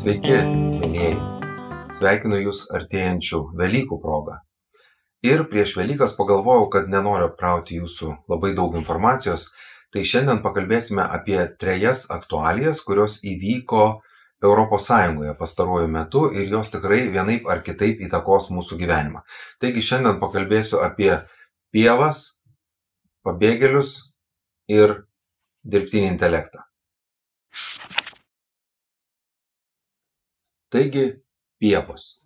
Sveiki, mielieji. Sveikinu Jūs artėjančių Velykų progą. Ir prieš Velykas pagalvojau, kad nenoriu apkrauti Jūsų labai daug informacijos, tai šiandien pakalbėsime apie 3 aktualijas, kurios įvyko ES pastaruoju metu ir jos tikrai vienaip ar kitaip įtakos mūsų gyvenimą. Taigi šiandien pakalbėsiu apie pievas, pabėgėlius ir dirbtinį intelektą. Taigi, pievos.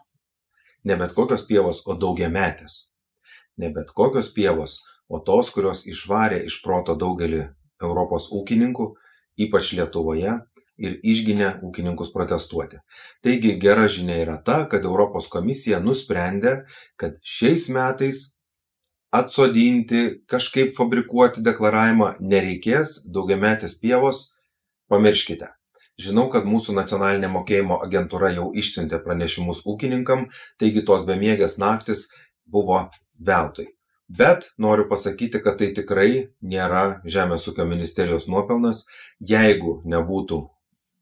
Ne bet kokios pievos, o daugiametės. Ne bet kokios pievos, o tos, kurios išvarė iš proto daugelį Europos ūkininkų, ypač Lietuvoje, ir išginė ūkininkus protestuoti. Taigi, gera žinia yra ta, kad Europos komisija nusprendė, kad šiais metais atsodinti, kažkaip fabrikuoti deklaravimą nereikės, daugiametės pievos pamirškite. Žinau, kad mūsų nacionalinė mokėjimo agentūra jau išsiuntė pranešimus ūkininkam, taigi tos bemiegės naktis buvo veltui. Bet noriu pasakyti, kad tai tikrai nėra Žemės ūkio ministerijos nuopelnas, jeigu nebūtų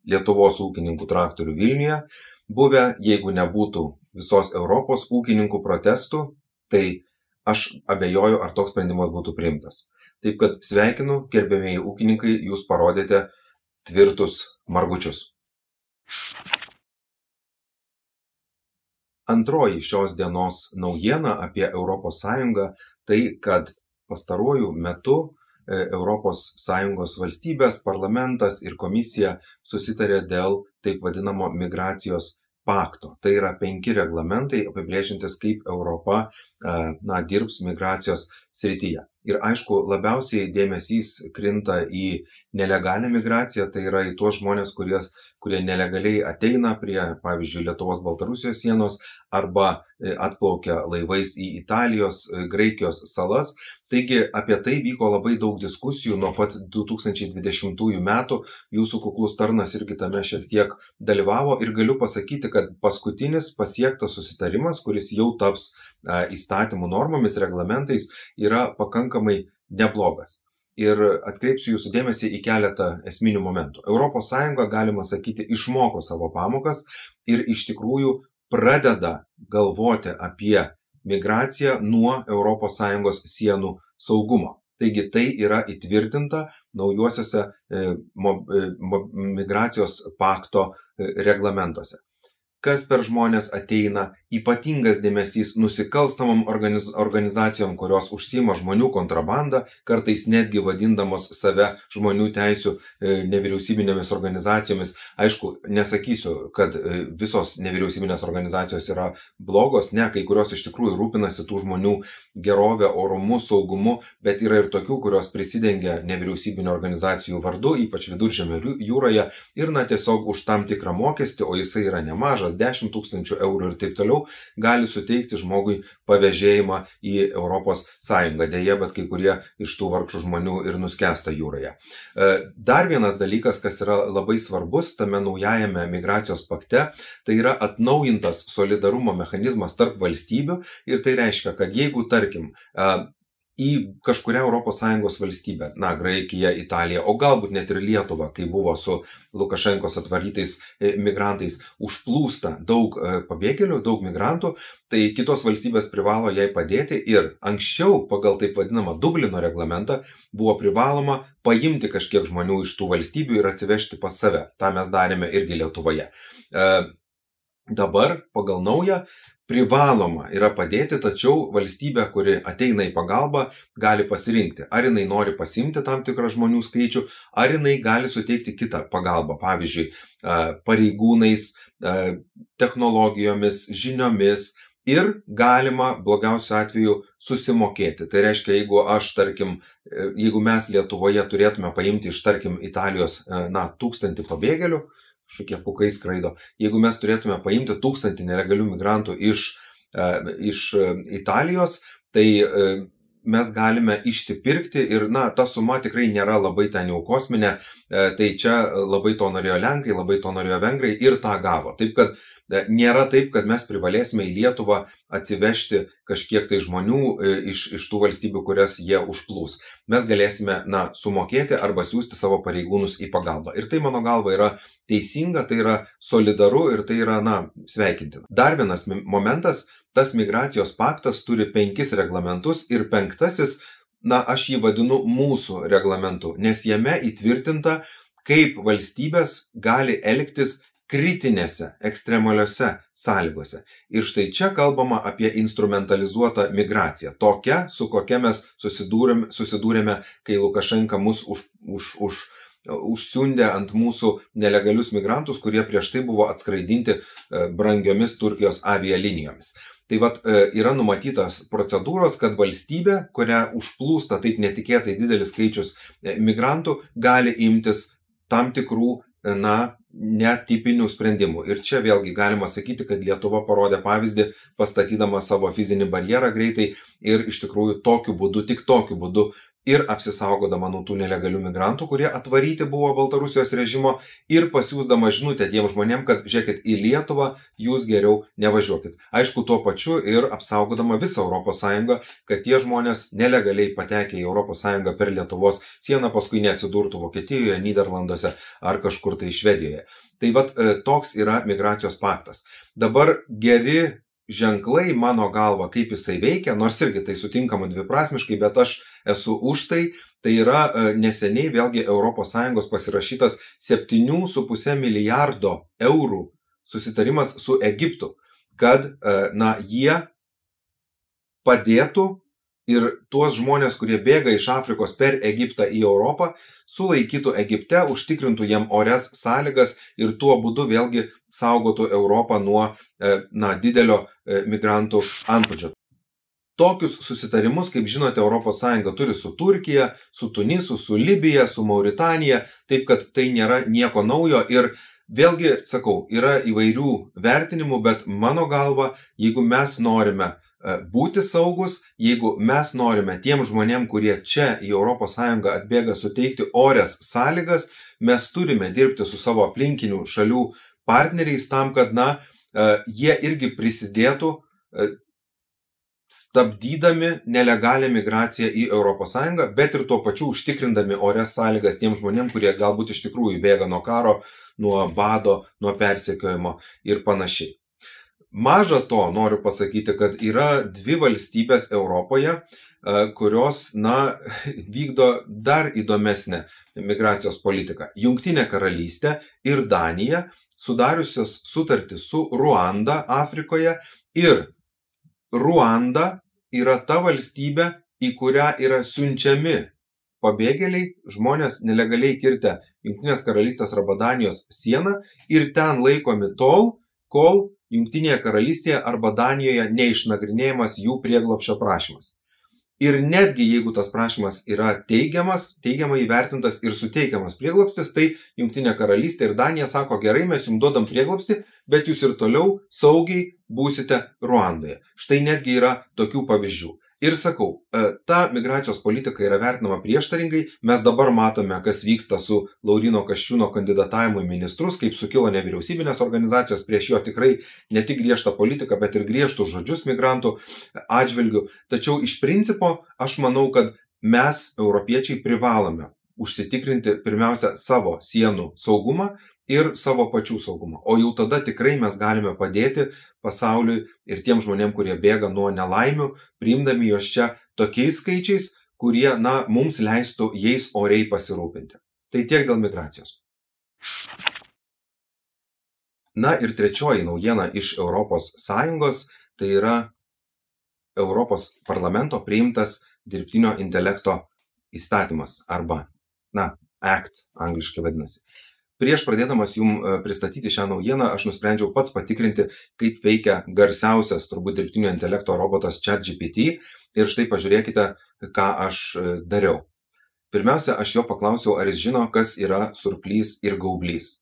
Lietuvos ūkininkų traktorių Vilniuje buvę, jeigu nebūtų visos Europos ūkininkų protestų, tai aš abejoju, ar toks sprendimas būtų priimtas. Taip kad sveikinu, gerbiamieji ūkininkai, jūs parodėte tvirtus margučius. Antroji šios dienos naujiena apie ES tai, kad pastaruoju metu ES valstybės, parlamentas ir komisija susitarė dėl taip vadinamo migracijos pakto. Tai yra 5 reglamentai apibrėžiantis, kaip Europa dirbs migracijos srityje. Ir aišku, labiausiai dėmesys krinta į nelegalią migraciją, tai yra į tuos žmonės, kurie nelegaliai ateina prie, pavyzdžiui, Lietuvos-Baltarusijos sienos arba atplaukia laivais į Italijos, Graikijos salas. Taigi apie tai vyko labai daug diskusijų nuo pat 2020 metų. Jūsų kuklus tarnas irgi tame šiek tiek dalyvavo ir galiu pasakyti, kad paskutinis pasiektas susitarimas, kuris jau taps įstatymų normomis, reglamentais, yra pakankamai neblogas. Ir atkreipsiu jūsų dėmesį į keletą esminių momentų. ES, galima sakyti, išmoko savo pamokas ir iš tikrųjų pradeda galvoti apie migraciją nuo ES sienų saugumo. Taigi tai yra įtvirtinta naujuosiuose migracijos pakto reglamentuose. Kas per žmonės ateina, ypatingas dėmesys nusikalstamom organizacijom, kurios užsiima žmonių kontrabandą, kartais netgi vadindamos save žmonių teisių nevyriausybinėmis organizacijomis. Aišku, nesakysiu, kad visos nevyriausybinės organizacijos yra blogos, ne, kai kurios iš tikrųjų rūpinasi tų žmonių gerovę, orumu, saugumu, bet yra ir tokių, kurios prisidengia nevyriausybinio organizacijų vardu, ypač Viduržemio jūroje, ir tiesiog už tam tikrą mokestį, o jisai yra nemažas, 10 000 eurų ir taip toliau, gali suteikti žmogui pavėžėjimą į ES. Deja, bet kai kurie iš tų vargšų žmonių ir nuskęsta jūroje. Dar vienas dalykas, kas yra labai svarbus tame naujajame migracijos pakte, tai yra atnaujintas solidarumo mechanizmas tarp valstybių ir tai reiškia, kad jeigu, tarkim, į kažkurią ES valstybę, Graikija, Italija, o galbūt net ir Lietuva, kai buvo su Lukašenkos atvarytais migrantais, užplūsta daug pabėgėlių, daug migrantų, tai kitos valstybės privalo jai padėti ir anksčiau pagal taip vadinamą Dublino reglamentą buvo privaloma paimti kažkiek žmonių iš tų valstybių ir atsivežti pas save. Ta mes darėme irgi Lietuvoje. Dabar pagal naują privaloma yra padėti, tačiau valstybė, kuri ateina į pagalbą, gali pasirinkti, ar jinai nori pasiimti tam tikrą žmonių skaičių, ar jinai gali suteikti kitą pagalbą, pavyzdžiui, pareigūnais, technologijomis, žiniomis ir galima blogiausiu atveju susimokėti. Tai reiškia, jeigu mes Lietuvoje turėtume paimti iš, tarkim, Italijos 1000 pabėgėlių, šokie pukai skraido. Jeigu mes turėtume paimti 1000 nelegalių migrantų iš Italijos, tai mes galime išsipirkti ir, ta suma tikrai nėra labai ten jau kosminė, tai čia labai to norėjo Lenkai, labai to norėjo Vengrai ir tą gavo. Taip kad Nėra taip, kad mes privalėsime į Lietuvą atsivežti kažkiek tai žmonių iš tų valstybių, kurias jie užplūs. Mes galėsime, sumokėti arba siūsti savo pareigūnus į pagalbą. Ir tai, mano galva, yra teisinga, tai yra solidaru ir tai yra, sveikintina. Dar vienas momentas, tas migracijos paktas turi 5 reglamentus ir 5, aš jį vadinu mūsų reglamentu, nes jame įtvirtinta, kaip valstybės gali elgtis kritinėse, ekstremaliose sąlygose. Ir štai čia kalbama apie instrumentalizuotą migraciją. Tokia, su kokia mes susidūrėme, kai Lukašenka mus užsiundė ant mūsų nelegalius migrantus, kurie prieš tai buvo atskraidinti brangiomis Turkijos avialinijomis. Tai yra numatytas procedūros, kad valstybė, kurią užplūsta taip netikėtai didelis skaičius migrantų, gali imtis tam tikrų, netipinių sprendimų. Ir čia vėlgi galima sakyti, kad Lietuva parodė pavyzdį, pastatydama savo fizinį barjerą greitai ir iš tikrųjų tik tokiu būdu ir apsisaugodama nuo tų nelegalių migrantų, kurie atvaryti buvo Baltarusijos režimo ir pasiųsdama žinutę tiem žmonėm, kad žiūrėkit, į Lietuvą jūs geriau nevažiuokit. Aišku, tuo pačiu ir apsaugodama visą ES, kad tie žmonės nelegaliai patekę į ES per Lietuvos sieną paskui neatsidurtų Vokietijoje, Nyderlanduose ar kažkur tai Švedijoje. Tai toks yra migracijos paktas. Dabar geri ženklai, mano galva, kaip jisai veikia, nors irgi tai sutinkama dviprasmiškai, bet aš esu už tai. Tai yra neseniai vėlgi ES pasirašytas 7,5 milijardo eurų susitarimas su Egiptu, kad jie padėtų ir tuos žmonės, kurie bėga iš Afrikos per Egiptą į Europą, sulaikytų Egipte, užtikrintų jiem orias sąlygas ir tuo būdu vėlgi saugotų Europą nuo didelio migrantų antplūdžio. Tokius susitarimus, kaip žinote, ES turi su Turkija, su Tunisu, su Libija, su Mauritanija, taip kad tai nėra nieko naujo ir vėlgi, sakau, yra įvairių vertinimų, bet mano galva, jeigu mes norime būti saugus, jeigu mes norime tiem žmonėm, kurie čia į ES atbėga, suteikti orias sąlygas, mes turime dirbti su savo aplinkinių šalių partneriais tam, kad jie irgi prisidėtų stabdydami nelegalią migraciją į ES, bet ir tuo pačiu užtikrindami orias sąlygas tiem žmonėm, kurie galbūt iš tikrųjų bėga nuo karo, nuo bado, nuo persekiojimo ir panašiai. Maža to, noriu pasakyti, kad yra 2 valstybės Europoje, kurios, vykdo dar įdomesnę migracijos politiką. Jungtinė karalystė ir Danija, sudariusios sutartį su Ruanda Afrikoje, ir Ruanda yra ta valstybė, į kurią yra siunčiami pabėgėliai, žmonės nelegaliai kirtę Jungtinės karalystės arba Danijos sieną ir ten laikomi tol, kol Jungtinėje karalystėje arba Danijoje neišnagrinėjamas jų prieglobsčio prašymas. Ir netgi jeigu tas prašymas yra teigiamai įvertintas ir suteikiamas prieglobstis, tai Jungtinė karalystė ir Danija sako, gerai, mes jums duodam prieglobstį, bet jūs ir toliau saugiai būsite Ruandoje. Štai netgi yra tokių pavyzdžių. Ir sakau, ta migracijos politika yra vertinama prieštaringai. Mes dabar matome, kas vyksta su Lauryno Kasčiūno kandidatavimu į ministrus, kaip sukilo nevyriausybinės organizacijos prieš jo tikrai ne tik griežtą politiką, bet ir griežtus žodžius migrantų atžvilgių. Tačiau iš principo aš manau, kad mes, europiečiai, privalome užsitikrinti pirmiausia savo sienų saugumą ir savo pačių saugumą. O jau tada tikrai mes galime padėti pasauliui ir tiem žmonėm, kurie bėga nuo nelaimių, priimdami juos čia tokiais skaičiais, kurie, mums leistų jais oriai pasirūpinti. Tai tiek dėl migracijos. Ir trečioji naujiena iš ES, tai yra Europos parlamento priimtas dirbtinio intelekto įstatymas arba, Act angliškai vadinasi. Prieš pradėdamas jums pristatyti šią naujieną, aš nusprendžiau pats patikrinti, kaip veikia garsiausias turbūt dirbtinio intelekto robotas ChatGPT ir štai pažiūrėkite, ką aš dariau. Pirmiausia, aš jo paklausiau, ar jis žino, kas yra surplys ir gaublys.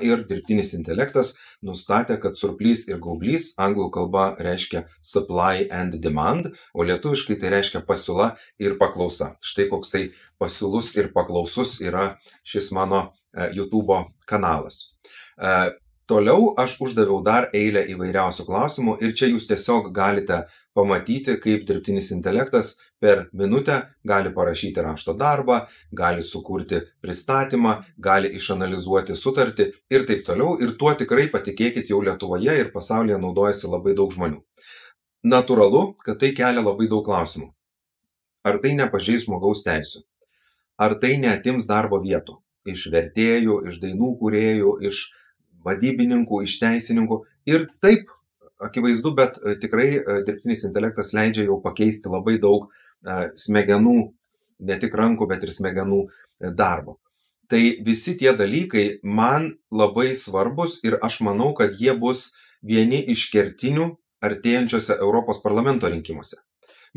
Ir dirbtinis intelektas nustatė, kad surplys ir gaublys anglų kalba reiškia supply and demand, o lietuviškai tai reiškia pasiūla ir paklausa. Štai koks tai pasiūlus ir paklausus yra šis mano YouTube kanalas. Toliau aš uždaviau dar eilę įvairiausių klausimų ir čia jūs tiesiog galite pamatyti, kaip dirbtinis intelektas per minutę gali parašyti rašto darbą, gali sukurti pristatymą, gali išanalizuoti sutartį ir taip toliau. Ir tuo tikrai, patikėkit, jau Lietuvoje ir pasaulyje naudojasi labai daug žmonių. Natūralu, kad tai kelia labai daug klausimų. Ar tai nepažeis žmogaus teisių? Ar tai neatims darbo vietų? Iš vertėjų, iš dainų kūrėjų, iš vadybininkų, iš teisininkų. Ir taip, akivaizdu, bet tikrai dirbtinis intelektas leidžia jau pakeisti labai daug smegenų, ne tik rankų, bet ir smegenų darbo. Tai visi tie dalykai man labai svarbus ir aš manau, kad jie bus vieni iš kertinių artėjančiose Europos parlamento rinkimuose.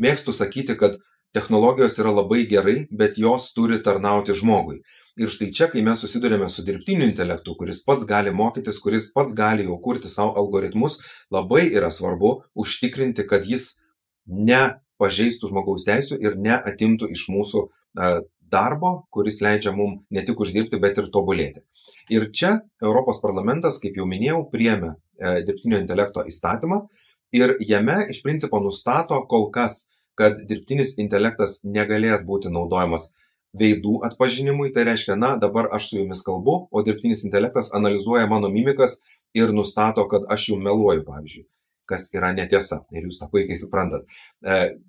Mėgstu sakyti, kad technologijos yra labai gerai, bet jos turi tarnauti žmogui. Ir štai čia, kai mes susidurėme su dirbtiniu intelektu, kuris pats gali mokytis, kuris pats gali jau kurti savo algoritmus, labai yra svarbu užtikrinti, kad jis nepažeistų žmogaus teisių ir neatimtų iš mūsų darbo, kuris leidžia mums ne tik uždirbti, bet ir tobulėti. Ir čia Europos parlamentas, kaip jau minėjau, priėmė dirbtinio intelekto įstatymą ir jame iš principo nustato kol kas, kad dirbtinis intelektas negalės būti naudojamas veidų atpažinimui, tai reiškia, dabar aš su jumis kalbu, o dirbtinis intelektas analizuoja mano mimikas ir nustato, kad aš jums meluoju, pavyzdžiui, kas yra netiesa ir jūs tą puikiai suprantat.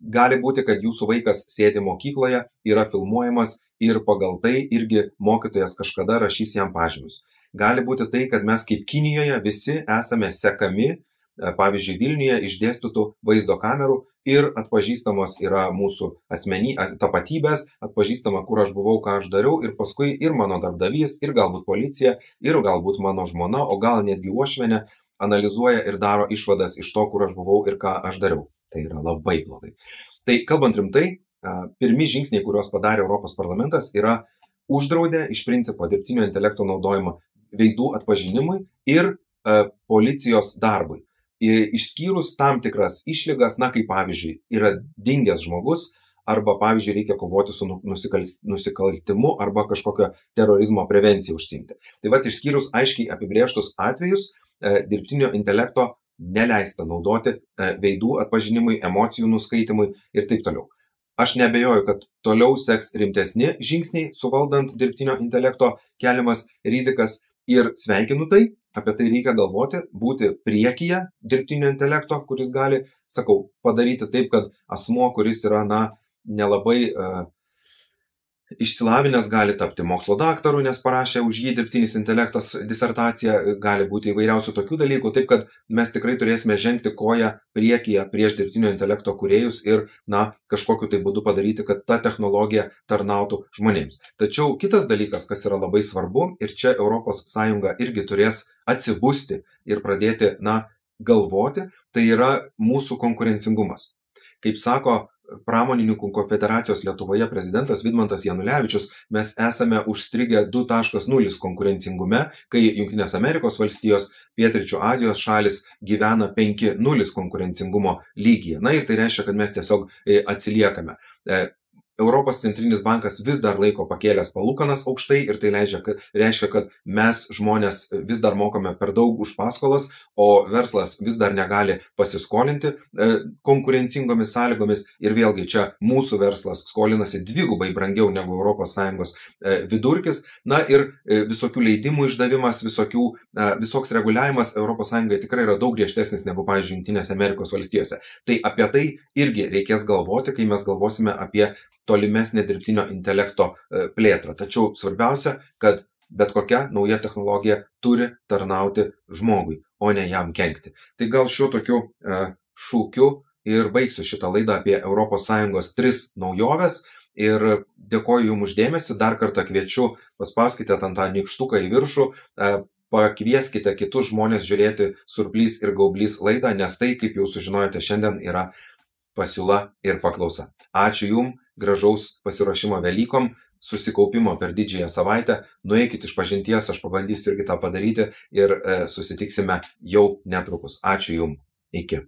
Gali būti, kad jūsų vaikas sėdi mokykloje, yra filmuojamas ir pagal tai irgi mokytojas kažkada rašys jam pažymius. Gali būti tai, kad mes kaip Kinijoje visi esame sekami, pavyzdžiui, Vilniuje išdėstytų vaizdo kamerų ir atpažįstamos yra mūsų tapatybės, atpažįstama, kur aš buvau, ką aš dariau ir paskui ir mano darbdavys, ir galbūt policija, ir galbūt mano žmona, o gal netgi uošvienė analizuoja ir daro išvadas iš to, kur aš buvau ir ką aš dariau. Tai yra labai blogai. Tai kalbant rimtai, pirmi žingsniai, kuriuos padarė Europos parlamentas, yra uždraudė iš principo dirbtinio intelekto naudojimą veidų atpažinimui ir policijos darbui. Išskyrus tam tikras išlygas, kaip pavyzdžiui, yra dingęs žmogus, arba pavyzdžiui reikia kovoti su nusikaltimu arba kažkokio terorizmo prevenciją užsiimti. Tai vat išskyrus aiškiai apibrėžtus atvejus, dirbtinio intelekto neleista naudoti veidų atpažinimui, emocijų nuskaitimui ir taip toliau. Aš neabejoju, kad toliau seks rimtesni žingsniai suvaldant dirbtinio intelekto keliamas rizikas ir sveikinu tai. Apie tai reikia galvoti, būti priekyje dirbtinio intelekto, kuris gali, padaryti taip, kad asmuo, kuris yra, nelabai išsilavinęs, gali tapti mokslo daktaru, nes parašė už jį dirbtinis intelektas disertaciją, gali būti įvairiausių tokių dalykų, taip kad mes tikrai turėsime žengti koją priekyje prieš dirbtinio intelekto kūrėjus ir, kažkokiu tai būdu padaryti, kad ta technologija tarnautų žmonėms. Tačiau kitas dalykas, kas yra labai svarbu, ir čia ES irgi turės atsibusti ir pradėti, galvoti, tai yra mūsų konkurencingumas. Kaip sako Pramonininkų konfederacijos Lietuvoje prezidentas Vidmantas Janulevičius, mes esame užstrigę 2.0 konkurencingume, kai Jungtinės Amerikos valstijos, Pietryčių Azijos šalis gyvena 5.0 konkurencingumo lygyje. Ir tai reiškia, kad mes tiesiog atsiliekame. Europos centrinis bankas vis dar laiko pakėlęs palūkanas aukštai ir tai reiškia, kad mes žmonės vis dar mokame per daug už paskolas, o verslas vis dar negali pasiskolinti konkurencingomis sąlygomis ir vėlgi čia mūsų verslas skolinasi dvigubai brangiau negu ES vidurkis. Ir visokių leidimų išdavimas, visoks reguliavimas ES tikrai yra daug griežtesnis negu, pavyzdžiui, Jungtinėse Amerikos valstijose. Tai apie tai irgi reikės galvoti, kai mes galvosime apie tolimesnė dirbtinio intelekto plėtrą. Tačiau svarbiausia, kad bet kokia nauja technologija turi tarnauti žmogui, o ne jam kenkti. Tai gal šiuo tokiu šūkiu ir baigsiu šitą laidą apie ES 3 naujoves ir dėkoju jums uždėmesi. Dar kartą kviečiu, paspauskite tą nykštuką į viršų, pakvieskite kitus žmonės žiūrėti Surplys ir Gaublys laidą, nes tai, kaip jau sužinojote šiandien, yra pasiūla ir paklausa. Ačiū jums. Gražaus pasiruošimo Velykom, susikaupimo per didžiąją savaitę, nueikit iš pažinties, aš pabandysiu irgi tą padaryti ir susitiksime jau netrukus. Ačiū jums, iki.